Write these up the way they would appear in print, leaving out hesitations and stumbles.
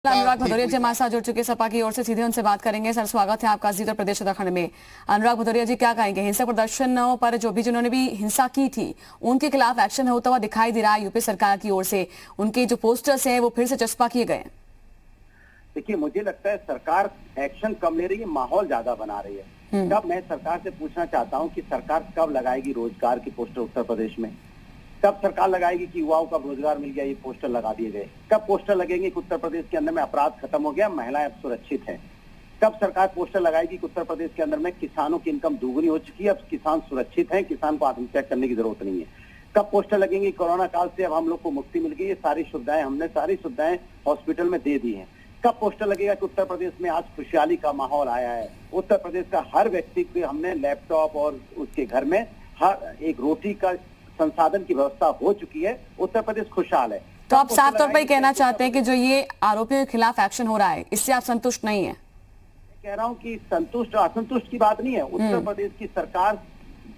अनुराग भदौरिया जी हमारे साथ जुड़ चुके सपा की ओर से, सीधे उनसे बात करेंगे। सर, स्वागत है आपका जी उत्तर प्रदेश उत्तराखंड में। अनुराग भदौरिया जी, क्या कहेंगे? हिंसक प्रदर्शनों पर जिन्होंने भी हिंसा की थी उनके खिलाफ एक्शन होता हुआ दिखाई दे रहा है यूपी सरकार की ओर से। उनके जो पोस्टर्स हैं वो फिर से चस्पा किए गए। देखिए, मुझे लगता है सरकार एक्शन कम ले रही है, माहौल ज्यादा बना रही है। तब मैं सरकार से पूछना चाहता हूँ कि सरकार कब लगाएगी रोजगार की पोस्टर उत्तर प्रदेश में? कब सरकार लगाएगी कि युवाओं का रोजगार मिल गया, ये पोस्टर लगा दिए गए? कब पोस्टर लगेंगे कि उत्तर प्रदेश के अंदर में अपराध खत्म हो गया, महिलाएं अब सुरक्षित हैं? कब सरकार पोस्टर लगाएगी कि उत्तर प्रदेश के अंदर में किसानों की इनकम दोगुनी हो चुकी है, अब किसान सुरक्षित हैं, किसान को आत्महत्या करने की जरूरत नहीं है? कब पोस्टर लगेंगे कोरोना काल से अब हम लोग को मुक्ति मिल गई है, सारी सुविधाएं हॉस्पिटल में दे दी है? कब पोस्टर लगेगा कि उत्तर प्रदेश में आज खुशहाली का माहौल आया है, उत्तर प्रदेश का हर व्यक्ति को हमने लैपटॉप और उसके घर में हर एक रोटी का संसाधन की व्यवस्था हो चुकी है, उत्तर प्रदेश खुशहाल है? तो आप साफ तौर पर कहना चाहते हैं कि जो ये आरोपियों के खिलाफ एक्शन हो रहा है इससे आप संतुष्ट नहीं है? कह रहा हूं कि संतुष्ट और असंतुष्ट की बात नहीं है। उत्तर प्रदेश की सरकार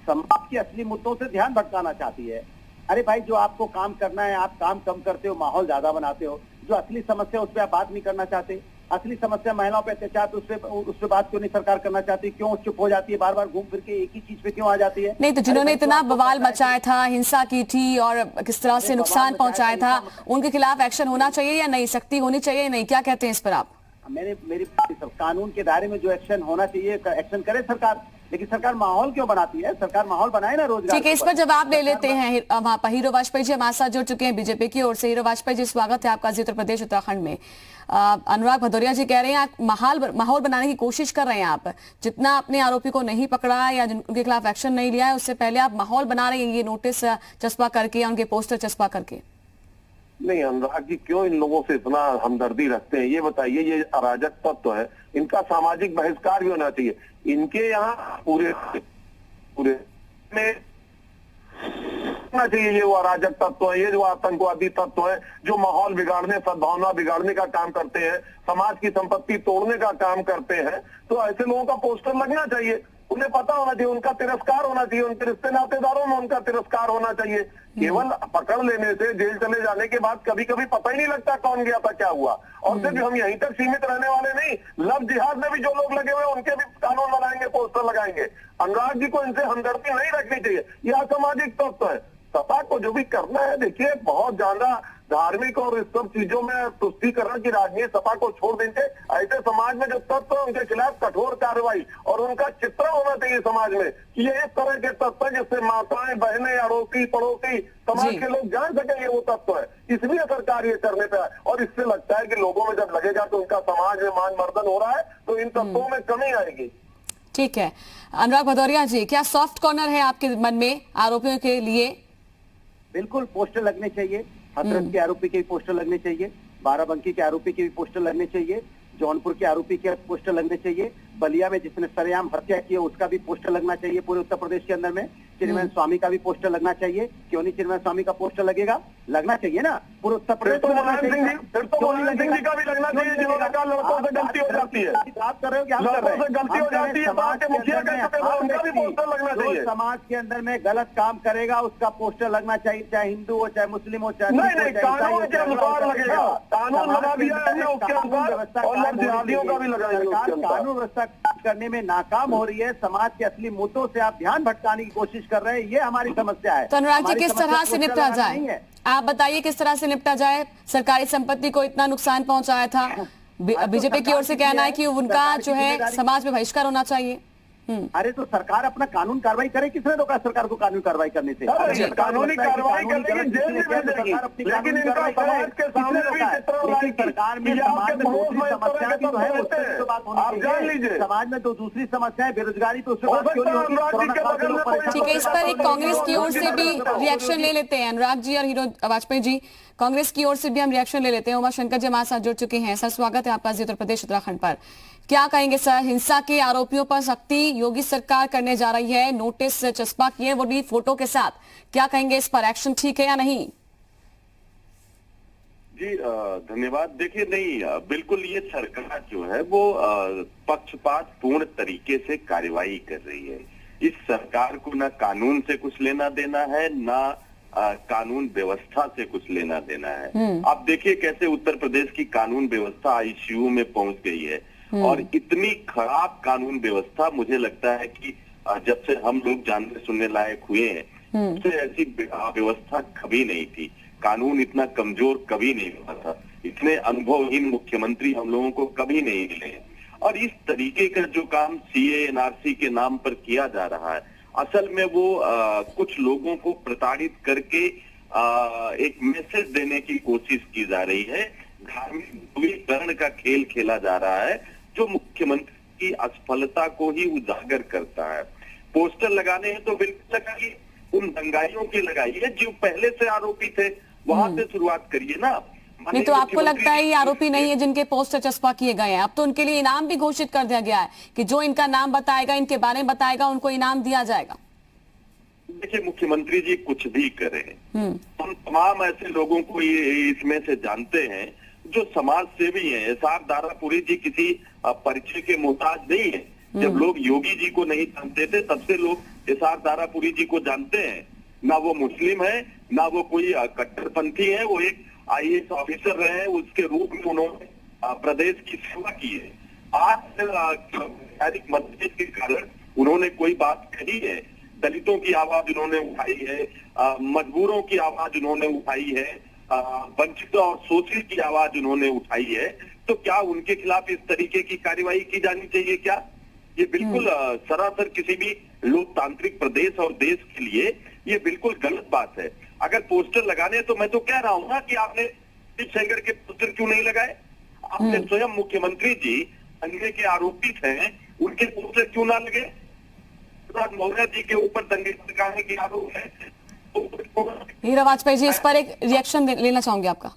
समाज के असली मुद्दों से ध्यान भटकाना चाहती है। अरे भाई, जो आपको काम करना है आप काम कम करते हो, माहौल ज्यादा बनाते हो। जो असली समस्या उस पर आप बात नहीं करना चाहते। असली समस्या महिलाओं पे अत्याचार, तो उस पे बात क्यों नहीं सरकार करना चाहती? क्यों चुप हो जाती है? बार बार घूम फिर के एक ही चीज पे क्यों आ जाती है? नहीं तो जिन्होंने इतना बवाल मचाया था, हिंसा की थी और किस तरह से नुकसान पहुंचाया था, उनके खिलाफ एक्शन होना चाहिए या नहीं? सख्ती होनी चाहिए या नहीं? क्या कहते हैं इस पर आप? मेरी कानून के दायरे में जो एक्शन होना चाहिए एक्शन करे सरकार, लेकिन सरकार माहौल क्यों बनाती है? सरकार माहौल बनाए ना रोजगार। ठीक है, इस पर जवाब ले लेते हैं। वहाँ पर हीरो वाजपेयी जी हमारे साथ जुड़ चुके हैं बीजेपी की ओर से। हीरो वाजपेयी जी, स्वागत है आपका जी उत्तर प्रदेश उत्तराखंड में। अनुराग भदौरिया जी कह रहे हैं माहौल बनाने की कोशिश कर रहे हैं आप। जितना अपने आरोपी को नहीं पकड़ा या उनके खिलाफ एक्शन नहीं लिया है, उससे पहले आप माहौल बना रहे हैं, ये नोटिस चस्पा करके, उनके पोस्टर चस्पा करके। नहीं, अनुराग जी क्यों इन लोगों से इतना हमदर्दी रखते हैं ये बताइए। ये अराजक तत्व है, इनका सामाजिक बहिष्कार भी होना चाहिए। इनके यहाँ पूरे में होना चाहिए। ये वो अराजक तत्व है, ये जो आतंकवादी तत्व है, जो माहौल बिगाड़ने, सद्भावना बिगाड़ने का काम करते हैं, समाज की संपत्ति तोड़ने का काम करते हैं, तो ऐसे लोगों का पोस्टर लगना चाहिए। उन्हें पता होना चाहिए, उनका तिरस्कार होना चाहिए, उनके रिश्ते नातेदारों में उनका तिरस्कार होना चाहिए। केवल पकड़ लेने से, जेल चले जाने के बाद कभी कभी पता ही नहीं लगता कौन गया था, क्या हुआ। और सिर्फ हम यहीं तक सीमित रहने वाले नहीं, लव जिहाद में भी जो लोग लगे हुए उनके भी कानून बनाएंगे, पोस्टर लगाएंगे। अनुराग जी को इनसे हमदर्दी नहीं रखनी चाहिए, यह असामाजिक तत्व है। सपा को जो भी करना है, देखिए बहुत ज्यादा धार्मिक और इस सब चीजों में तुष्टीकरण की राजनीति सपा को छोड़ देंगे। ऐसे समाज में जो तत्व है उनके खिलाफ कठोर कार्रवाई और उनका चित्रण होना चाहिए समाज में कि ये इस तरह के तत्व है जिससे माताएं, बहनें, अड़ोसी पड़ोसी समाज के लोग जान सकेंगे वो तत्व है। इसलिए सरकार ये करने पे है और इससे लगता है कि लोगों में जब लगेगा तो उनका समाज में मान मर्दन हो रहा है तो इन तत्वों में कमी आएगी। ठीक है, अनुराग भदौरिया जी, क्या सॉफ्ट कॉर्नर है आपके मन में आरोपियों के लिए? बिल्कुल, पोस्टर लगने चाहिए। हथरस के आरोपी के भी पोस्टर लगने चाहिए, बाराबंकी के आरोपी के भी पोस्टर लगने चाहिए, जौनपुर के आरोपी के पोस्टर लगने चाहिए, बलिया में जिसने सरेआम हत्या की है उसका भी पोस्टर लगना चाहिए पूरे उत्तर प्रदेश के अंदर में। चिन्मय स्वामी का भी पोस्टर लगना चाहिए। क्यों नहीं चिन्मय स्वामी का पोस्टर लगेगा? लगना चाहिए ना पूरे उत्तर प्रदेश में। मुलायम सिंह जी का भी लगना चाहिए, जिन्होंने कहा लड़कों से गलती हो जाती है। बात कर रहे हो कि हम कर रहे हैं? गलती हो जाती है, समाज के मुखिया कह चुके हैं, उनका भी पोस्टर लगना चाहिए। समाज के अंदर में गलत काम करेगा उसका पोस्टर लगना चाहिए, चाहे हिंदू हो, चाहे मुस्लिम हो, चाहे नहीं, कानून के अनुसार लगेगा। कानून बना दिया है उसके अनुसार, और जिहादियों का भी लगाएंगे उसके अनुसार। कानून व्यवस्था करने में नाकाम हो रही है, समाज के असली मुद्दों से आप ध्यान भटकाने की कोशिश कर रहे हैं, ये हमारी समस्या है। तो अनुराग जी, किस तरह से निपटा जाए? आप बताइए किस तरह से निपटा जाए? सरकारी संपत्ति को इतना नुकसान पहुंचाया था, बीजेपी की ओर से कहना है कि उनका जो है समाज में बहिष्कार होना चाहिए। अरे तो सरकार अपना कानून कार्रवाई करे। किसने रोका सरकार को कानून कार्रवाई करने से? कानूनी कार्रवाई करेगी, जेल में भेजेगी, लेकिन इनका समाज के सामने भी सरकार में समाज में दूसरी समस्या भी तो है, उससे तो बात होनी चाहिए। समाज में तो दूसरी समस्या है बेरोजगारी, तो उससे बात क्यों नहीं होती? ठीक है, इस पर एक कांग्रेस की ओर से भी रिएक्शन ले लेते हैं। अनुराग जी और हीरो वाजपेयी जी, कांग्रेस की ओर से भी हम रिएक्शन ले लेते हैं। उमाशंकर जी हमारे साथ जुड़ चुके हैं। सर, स्वागत है आपका जी उत्तर प्रदेश उत्तराखंड पर। क्या कहेंगे सर, हिंसा के आरोपियों पर सख्ती योगी सरकार करने जा रही है, नोटिस चस्पा किए वो भी फोटो के साथ। क्या कहेंगे इस पर, एक्शन ठीक है या नहीं? जी धन्यवाद। देखिए, नहीं बिल्कुल ये सरकार जो है वो पक्षपात पूर्ण तरीके से कार्रवाई कर रही है। इस सरकार को ना कानून से कुछ लेना देना है, ना कानून व्यवस्था से कुछ लेना देना है। आप देखिए कैसे उत्तर प्रदेश की कानून व्यवस्था आईसीयू में पहुंच गई है, और इतनी खराब कानून व्यवस्था मुझे लगता है कि जब से हम लोग जानने सुनने लायक हुए हैं, उससे ऐसी व्यवस्था कभी नहीं थी। कानून इतना कमजोर कभी नहीं हुआ था, इतने अनुभवहीन मुख्यमंत्री हम लोगों को कभी नहीं मिले हैं। और इस तरीके का जो काम सीए एनआरसी के नाम पर किया जा रहा है, असल में वो कुछ लोगों को प्रताड़ित करके एक मैसेज देने की कोशिश की जा रही है। धार्मिक ध्रुवीकरण का खेल खेला जा रहा है, जो मुख्यमंत्री की असफलता को ही उजागर करता है। पोस्टर लगाने हैं तो बिल्कुल लगाइए, उन दंगाइयों की लगाइए जो पहले से आरोपी थे, वहां से शुरुआत करिए ना। नहीं तो आपको लगता है ये आरोपी नहीं है जिनके पोस्टर चस्पा किए गए हैं? अब तो उनके लिए इनाम भी घोषित कर दिया गया है कि जो इनका नाम बताएगा, इनके बारे में बताएगा, उनको इनाम दिया जाएगा। देखिए, मुख्यमंत्री जी कुछ भी करें, हम तमाम ऐसे लोगों को ये इसमें से जानते हैं जो समाज सेवी हैं। एसआर दारापुरी जी किसी परिचय के मोहताज नहीं है। जब लोग योगी जी को नहीं जानते थे, तब से लोग एसआर दारापुरी जी को जानते हैं। ना वो मुस्लिम है, ना वो कोई कट्टरपंथी है, वो एक आईएएस ऑफिसर रहे हैं, उसके रूप में उन्होंने प्रदेश की सेवा की है। आज मतभेद के कारण उन्होंने कोई बात कही है, दलितों की आवाज उन्होंने उठाई है, मजबूरों की आवाज उन्होंने उठाई है, वंचित और शोषित की आवाज उन्होंने उठाई है, तो क्या उनके खिलाफ इस तरीके की कार्रवाई की जानी चाहिए क्या? ये बिल्कुल सरासर किसी भी लोकतांत्रिक प्रदेश और देश के लिए ये बिल्कुल गलत बात है। अगर पोस्टर लगाने तो मैं तो कह रहा हूं ना कि आपने दीप सेंगर के पोस्टर क्यों नहीं लगाए? आपने स्वयं मुख्यमंत्री जी दंगे के आरोपित हैं, उनके पोस्टर क्यों ना लगे? मौर्य जी के ऊपर दंगे लगाने के आरोप है। हीरा वाजपेयी जी, इस पर एक रिएक्शन लेना चाहूंगी आपका।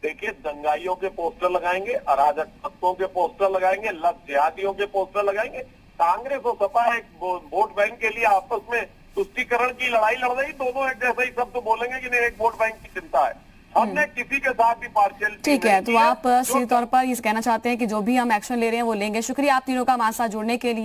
देखिए, दंगाइयों के पोस्टर लगाएंगे, अराजक तत्वों के पोस्टर लगाएंगे, लव जिहादियों के पोस्टर लगाएंगे। कांग्रेस और सपा एक वोट बैंक के लिए आपस में तुष्टीकरण की लड़ाई लड़ रही, दोनों एक जैसा ही शब्द बोलेंगे कि नहीं, एक वोट बैंक की चिंता है। हमने किसी के साथ भी पार्शियल ठीक है, तो आप सीधे तौर पर ये कहना चाहते हैं कि जो भी हम एक्शन ले रहे हैं वो लेंगे। शुक्रिया आप तीनों का हमारे साथ जुड़ने के लिए।